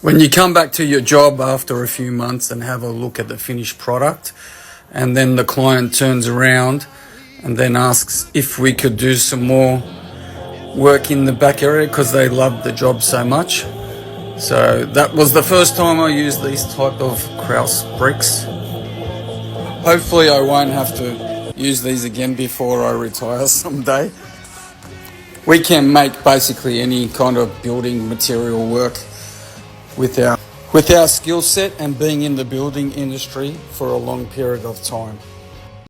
When you come back to your job after a few months and have a look at the finished product, and then the client turns around and then asks if we could do some more work in the back area because they loved the job so much. So that was the first time I used these type of Krauss bricks. Hopefully I won't have to use these again before I retire someday. We can make basically any kind of building material work with our skill set and being in the building industry for a long period of time.